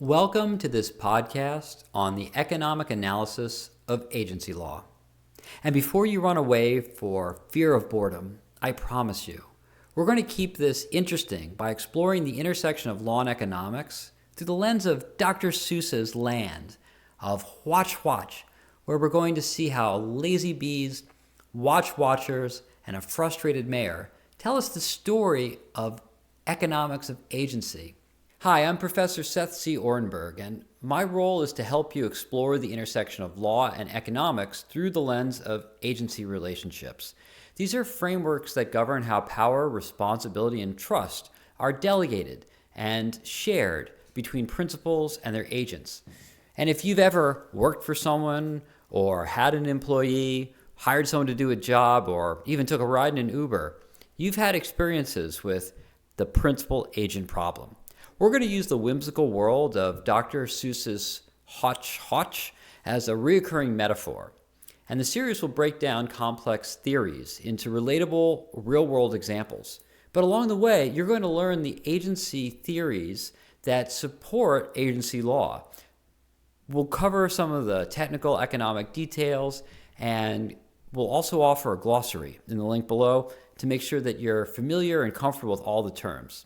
Welcome to this podcast on the economic analysis of agency law. And before you run away for fear of boredom, I promise you, we're going to keep this interesting by exploring the intersection of law and economics through the lens of Dr. Seuss's land of Hotch Hotch, where we're going to see how lazy bees, watchers, and a frustrated mayor tell us the story of economics of agency. Hi, I'm Professor Seth C. Oranburg, and my role is to help you explore the intersection of law and economics through the lens of agency relationships. These are frameworks that govern how power, responsibility, and trust are delegated and shared between principals and their agents. And if you've ever worked for someone or had an employee, hired someone to do a job, or even took a ride in an Uber, you've had experiences with the principal-agent problem. We're going to use the whimsical world of Dr. Seuss's Hotch Hotch as a recurring metaphor. And the series will break down complex theories into relatable, real-world examples. But along the way, you're going to learn the agency theories that support agency law. We'll cover some of the technical economic details, and we'll also offer a glossary in the link below to make sure that you're familiar and comfortable with all the terms.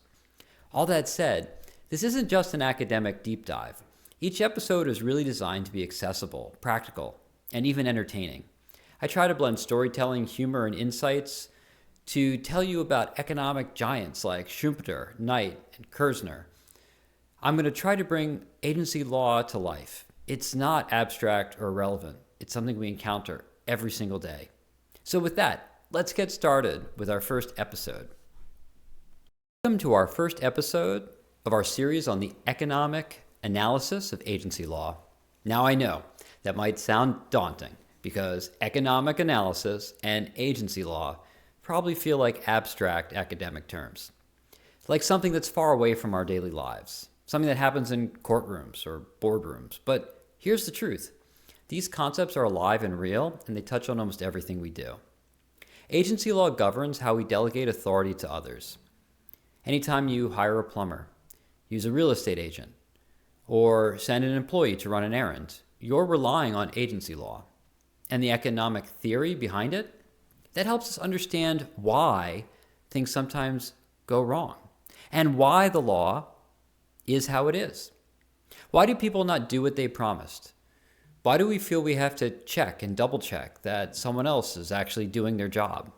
All that said, this isn't just an academic deep dive. Each episode is really designed to be accessible, practical, and even entertaining. I try to blend storytelling, humor, and insights to tell you about economic giants like Schumpeter, Knight, and Kerzner. I'm going to try to bring agency law to life. It's not abstract or irrelevant. It's something we encounter every single day. So with that, let's get started with our first episode. Welcome to our first episode of our series on the economic analysis of agency law. Now I know that might sound daunting because economic analysis and agency law probably feel like abstract academic terms, like something that's far away from our daily lives, something that happens in courtrooms or boardrooms. But here's the truth. These concepts are alive and real, and they touch on almost everything we do. Agency law governs how we delegate authority to others. Anytime you hire a plumber, use a real estate agent, or send an employee to run an errand, you're relying on agency law. And the economic theory behind it, that helps us understand why things sometimes go wrong, and why the law is how it is. Why do people not do what they promised? Why do we feel we have to check and double check that someone else is actually doing their job?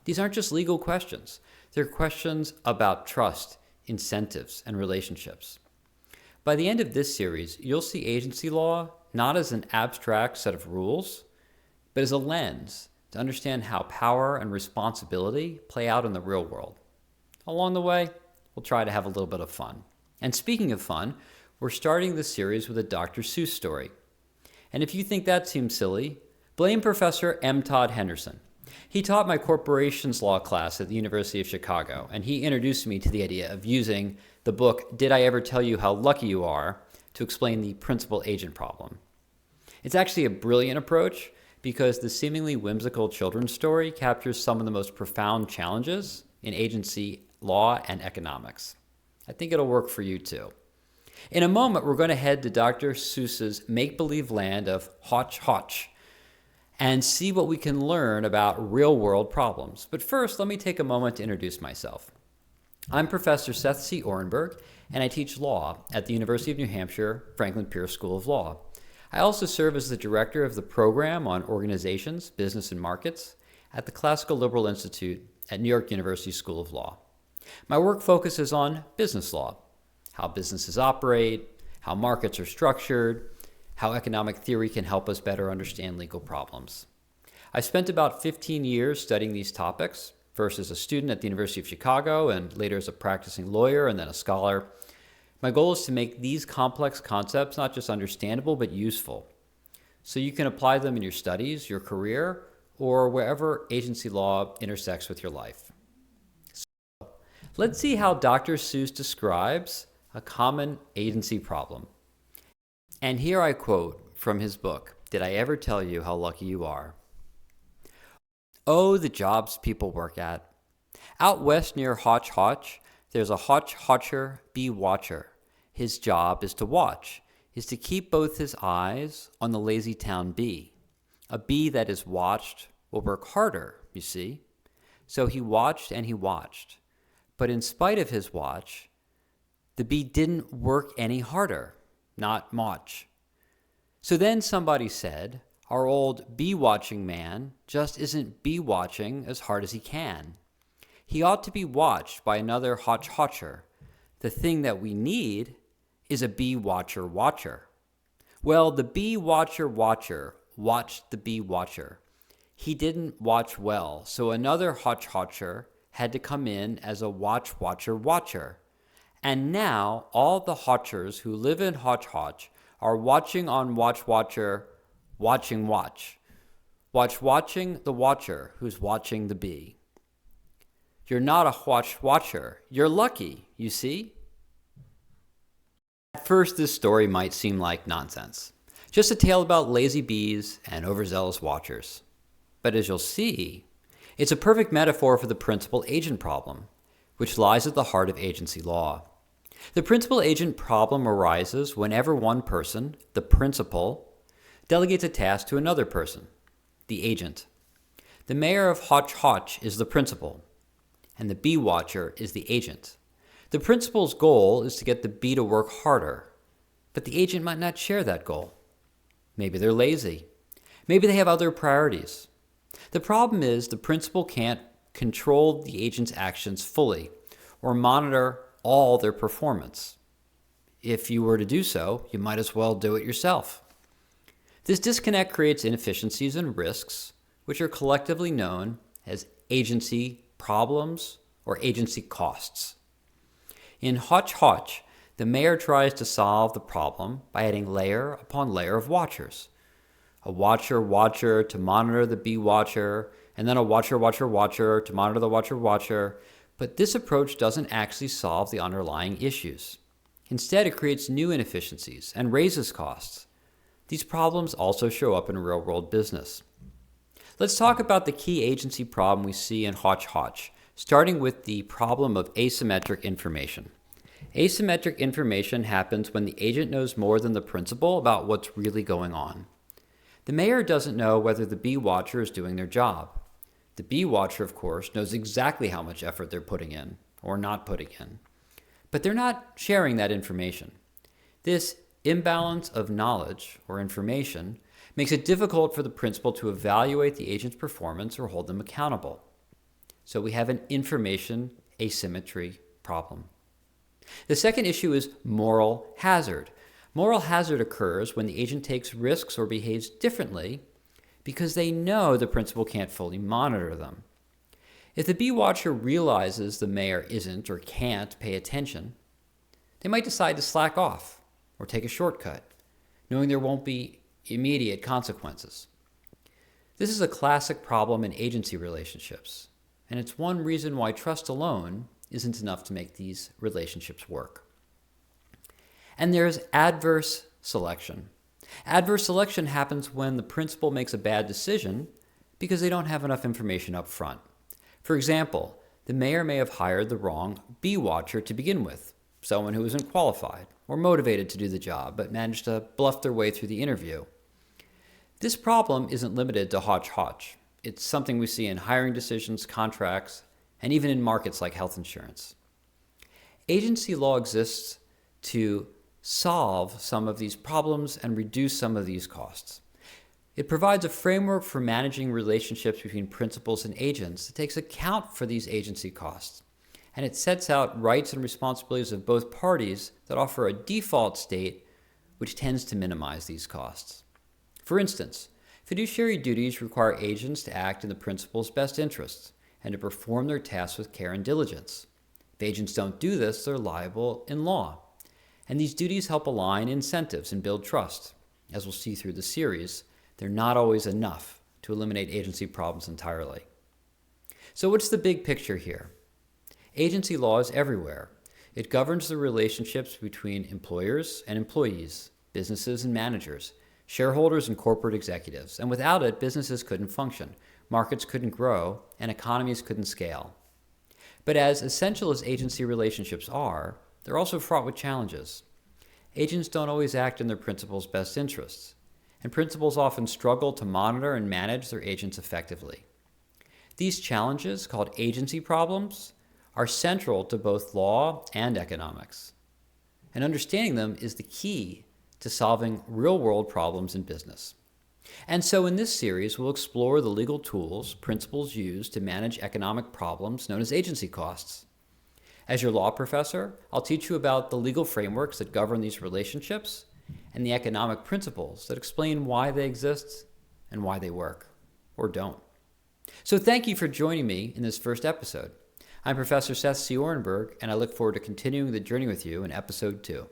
These aren't just legal questions. They're questions about trust, incentives, and relationships. By the end of this series, you'll see agency law not as an abstract set of rules, but as a lens to understand how power and responsibility play out in the real world. Along the way, we'll try to have a little bit of fun. And speaking of fun, we're starting this series with a Dr. Seuss story. And if you think that seems silly, blame Professor M. Todd Henderson. He taught my corporations law class at the University of Chicago, and he introduced me to the idea of using the book, Did I Ever Tell You How Lucky You Are, to explain the principal-agent problem. It's actually a brilliant approach because the seemingly whimsical children's story captures some of the most profound challenges in agency law and economics. I think it'll work for you too. In a moment, we're going to head to Dr. Seuss's make-believe land of Hotch Hotch and see what we can learn about real-world problems. But first, let me take a moment to introduce myself. I'm Professor Seth C. Oranburg, and I teach law at the University of New Hampshire Franklin Pierce School of Law. I also serve as the director of the program on organizations, business, and markets at the Classical Liberal Institute at New York University School of Law. My work focuses on business law, how businesses operate, how markets are structured, how economic theory can help us better understand legal problems. I spent about 15 years studying these topics, first as a student at the University of Chicago and later as a practicing lawyer and then a scholar. My goal is to make these complex concepts not just understandable but useful, so you can apply them in your studies, your career, or wherever agency law intersects with your life. So, let's see how Dr. Seuss describes a common agency problem. And here I quote from his book, Did I Ever Tell You How Lucky You Are? Oh, the jobs people work at. Out west near Hotch Hotch, there's a Hotch Hotcher bee watcher. his job is to watch, is to keep both his eyes on the lazy town bee. A bee that is watched will work harder, you see. So he watched and he watched. But in spite of his watch, the bee didn't work any harder, not much. So then somebody said, our old bee-watching man just isn't bee-watching as hard as he can. He ought to be watched by another Hotch Hotcher. The thing that we need is a bee-watcher watcher. Well, the bee-watcher watcher watched the bee-watcher. He didn't watch well, so another Hotch Hotcher had to come in as a watch-watcher watcher. And now all the Hotchers who live in Hotch Hotch are watching on watch-watcher, watching watching the watcher who's watching the bee. You're not a watcher. You're lucky, you see? At first, this story might seem like nonsense. Just a tale about lazy bees and overzealous watchers. But as you'll see, it's a perfect metaphor for the principal-agent problem, which lies at the heart of agency law. The principal-agent problem arises whenever one person, the principal, delegates a task to another person, the agent. The mayor of Hotch Hotch is the principal, and the bee watcher is the agent. The principal's goal is to get the bee to work harder, but the agent might not share that goal. Maybe they're lazy. Maybe they have other priorities. The problem is the principal can't control the agent's actions fully or monitor all their performance. If you were to do so, you might as well do it yourself. This disconnect creates inefficiencies and risks, which are collectively known as agency problems or agency costs. In Hotch Hotch, the mayor tries to solve the problem by adding layer upon layer of watchers. A watcher to monitor the bee watcher, and then a watcher to monitor the watcher. But this approach doesn't actually solve the underlying issues. Instead, it creates new inefficiencies and raises costs. These problems also show up in real-world business. Let's talk about the key agency problem we see in Hotch Hotch, starting with the problem of asymmetric information. Asymmetric information happens when the agent knows more than the principal about what's really going on. The mayor doesn't know whether the bee watcher is doing their job. The bee watcher, of course, knows exactly how much effort they're putting in or not putting in. But they're not sharing that information. This imbalance of knowledge or information makes it difficult for the principal to evaluate the agent's performance or hold them accountable. So we have an information asymmetry problem. The second issue is moral hazard. Moral hazard occurs when the agent takes risks or behaves differently because they know the principal can't fully monitor them. If the bee watcher realizes the mayor isn't or can't pay attention, they might decide to slack off or take a shortcut, knowing there won't be immediate consequences. This is a classic problem in agency relationships, and it's one reason why trust alone isn't enough to make these relationships work. And there's adverse selection. Adverse selection happens when the principal makes a bad decision because they don't have enough information up front. For example, the mayor may have hired the wrong bee watcher to begin with, someone who isn't qualified or motivated to do the job but managed to bluff their way through the interview. This problem isn't limited to Hotch Hotch. It's something we see in hiring decisions, contracts, and even in markets like health insurance. Agency law exists to solve some of these problems and reduce some of these costs. It provides a framework for managing relationships between principals and agents that takes account for these agency costs. And it sets out rights and responsibilities of both parties that offer a default state which tends to minimize these costs. For instance, fiduciary duties require agents to act in the principal's best interests and to perform their tasks with care and diligence. If agents don't do this, they're liable in law. And these duties help align incentives and build trust. As we'll see through the series, they're not always enough to eliminate agency problems entirely. So what's the big picture here? Agency law is everywhere. It governs the relationships between employers and employees, businesses and managers, shareholders and corporate executives. And without it, businesses couldn't function, markets couldn't grow, and economies couldn't scale. But as essential as agency relationships are, they're also fraught with challenges. agents don't always act in their principal's best interests, and principals often struggle to monitor and manage their agents effectively. These challenges, called agency problems, are central to both law and economics. And understanding them is the key to solving real-world problems in business. And so in this series, we'll explore the legal tools principals use to manage economic problems known as agency costs. As your law professor, I'll teach you about the legal frameworks that govern these relationships and the economic principles that explain why they exist and why they work, or don't. So thank you for joining me in this first episode. I'm Professor Seth C. Oranburg, and I look forward to continuing the journey with you in episode 2.